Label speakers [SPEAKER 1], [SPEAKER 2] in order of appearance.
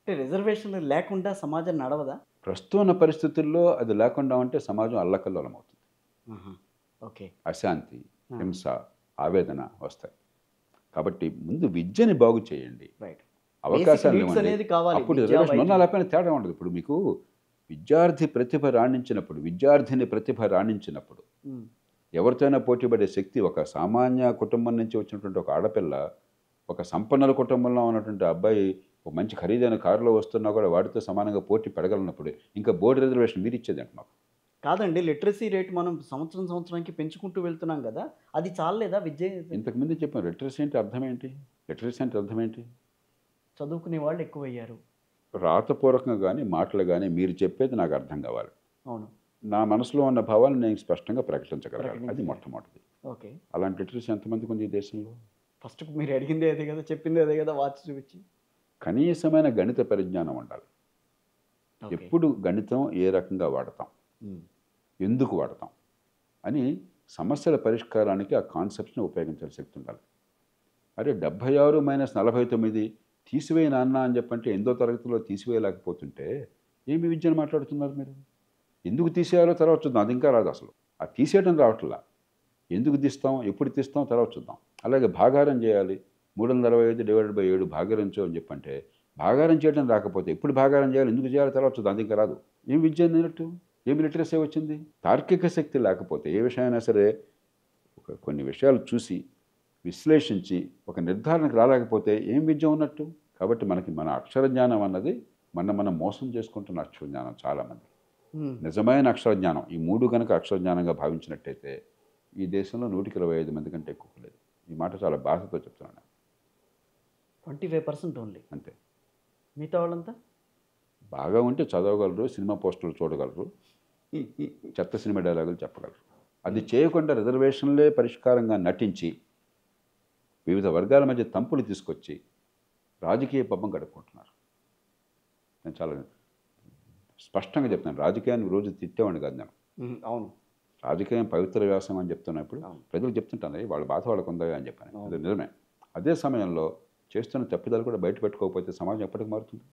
[SPEAKER 1] అంటే రిజర్వేషన్‌లు లేకుండా సమాజం నడవదా?
[SPEAKER 2] ప్రస్తుతం ఉన్న పరిస్థితుల్లో అది లేకుండా ఉంటే సమాజం అల్లకల్లోలమవుతుంది.
[SPEAKER 1] ఆహా! ఓకే.
[SPEAKER 2] అశాంతి,
[SPEAKER 1] ఆ!
[SPEAKER 2] హింస, ఆవేదన వస్తాయి. కాబట్టి ముందు విద్యని బాగు చేయండి.
[SPEAKER 1] రైట్. బేసిక్ నీడ్స్
[SPEAKER 2] అవకాశాలనివ్వండి.
[SPEAKER 1] అనేది కావాలి.
[SPEAKER 2] అప్పుడు
[SPEAKER 1] విద్య,
[SPEAKER 2] రిజర్వేషన్ ఉన్నా
[SPEAKER 1] వైద్యం.
[SPEAKER 2] లేకపోయినా తేడా ఉండదు. ఇప్పుడు మీకు విద్యార్థి ప్రతిభ రాణించినప్పుడు, విద్యార్థిని ప్రతిభ రాణించినప్పుడు,
[SPEAKER 1] హ్మ్.
[SPEAKER 2] ఎవరితోనైనా పోటీపడే శక్తి ఒక సామాన్య కుటుంబం నుంచి వచ్చినటువంటి ఒక ఆడపిల్ల, ఒక సంపన్నుల కుటుంబంలో ఉన్నటువంటి అబ్బాయి ఒక మంచి ఖరీదైన కారులో వస్తున్నా కూడా వాడితో సమానంగా పోటీ పడగలనప్పుడు, ఇంకా బోర్డు రిజర్వేషన్ మీరిచ్చేదేంటి మాకు?
[SPEAKER 1] కాదండి. లిటరసీ రేట్ మనం సంవత్సరానికి పెంచుకుంటూ వెళ్తున్నాం గదా! అది చాల్లేదా విద్య
[SPEAKER 2] ఇంతకు ముందే చెప్పాను. లిటరసీ అంటే అర్థం ఏంటి? లిటరసీ అంటే అర్థం ఏంటి?
[SPEAKER 1] చదువుకునే వాళ్ళు ఎక్కువయ్యారు.
[SPEAKER 2] రాతపూర్వకంగా గాని, మాటలు గాని మీరు చెప్పేది నాకు అర్థం కావాలి.
[SPEAKER 1] అవును.
[SPEAKER 2] నా మనసులో ఉన్న భావాలను నేను స్పష్టంగా ప్రకటించగలగాలి. అది
[SPEAKER 1] ప్రకటించలేదు.
[SPEAKER 2] మొట్టమొదటిది.
[SPEAKER 1] ఓకే.
[SPEAKER 2] అలాంటి లిటరసీ ఎంతమందికి ఉంది ఈ దేశంలో?
[SPEAKER 1] ఫస్ట్ మీరు అడిగిందే అదే గదా! చెప్పిందే అదే గదా! వాచ్ చూపించి.
[SPEAKER 2] కనీసమైన గణిత పరిజ్ఞానం ఉండాలి.
[SPEAKER 1] ఓకే.
[SPEAKER 2] ఎప్పుడు గణితం ఏ రకంగా వాడతాం?
[SPEAKER 1] హ్మ్.
[SPEAKER 2] ఎందుకు వాడతాం? అని సమస్యల పరిష్కారానికి ఆ కాన్సెప్ట్స్‌ని ఉపయోగించాల్సిన శక్తి ఉండాలి. అరే 76 - 49 తీసివేయి నాన్న అని చెప్పంటే 8దో తరగతిలో తీసివేయలేకపోతుంటే ఏమి విద్యను మాట్లాడుతున్నారు మీరు? ఎందుకు తీసేయాలో తర్వాత చూద్దాం. అది ఇంకా రాదు అసలు. ఆ తీసేయడం రావట్లా. ఎందుకు తీస్తాం? ఎప్పుడు తీస్తాం? తర్వాత చూద్దాం. అలాగే భాగాహారం చేయాలి. 365/7 భాగాహారించు అని చెప్పంటే, భాగాహారం చేయడం రాకపోతే ఎప్పుడు భాగాహారం చేయాలి? ఎందుకు చేయాలో తర్వాత చూద్దాం. అది ఇంకా రాదు. ఏం విద్య అన్నట్టు? ఏమి లిటరసీ వచ్చింది? తార్కిక శక్తి లేకపోతే ఏ విషయమైనా సరే కొన్ని విషయాలు చూసి, విశ్లేషించి, ఒక నిర్ధారణకు రాలేకపోతే ఏం విద్య ఉన్నట్టు? కాబట్టి మనకి మన అక్షర జ్ఞానం అన్నది మనం మోసం చేసుకుంటున్న అక్షర జ్ఞానం చాలామంది.
[SPEAKER 1] హ్మ్.
[SPEAKER 2] నిజమైన అక్షర జ్ఞానం ఈ 3 గనక అక్షర జ్ఞానంగా భావించినట్టయితే ఈ దేశంలో 125 మంది కంటే ఎక్కువ లేదు. ఈ మాట చాలా బాధతో చెప్తున్నాను.
[SPEAKER 1] 25% ఓన్లీ.
[SPEAKER 2] అంతే.
[SPEAKER 1] మిగతా వాళ్ళంతా?
[SPEAKER 2] బాగా ఉంటే చదవగలరు, సినిమా పోస్టర్లు చూడగలరు, చెత్త సినిమా డైలాగులు చెప్పగలరు. అది చేయకుండా రిజర్వేషన్లే పరిష్కారంగా నటించి, వివిధ వర్గాల మధ్య తంపులు తీసుకొచ్చి, రాజకీయ పబ్బం గడుపుకుంటున్నారు. నేను చాలా స్పష్టంగా చెప్తున్నాను. రాజకీయాన్ని రోజు తిట్టేవాడిని కాదు నేను.
[SPEAKER 1] హ్మ్. అవును.
[SPEAKER 2] రాజకీయం పవిత్ర వ్యాసం అని చెప్తున్నప్పుడు
[SPEAKER 1] అవును.
[SPEAKER 2] ప్రజలు చెప్తుంటాను వాళ్ళ బాధ వాళ్ళకు ఉందా అని చెప్పాను.
[SPEAKER 1] అవును.
[SPEAKER 2] అది నిజమే. అదే సమయంలో చేస్తున్న తప్పిదాలు కూడా బయట పెట్టుకోకపోతే సమాజం ఎప్పటికి మారుతుంది?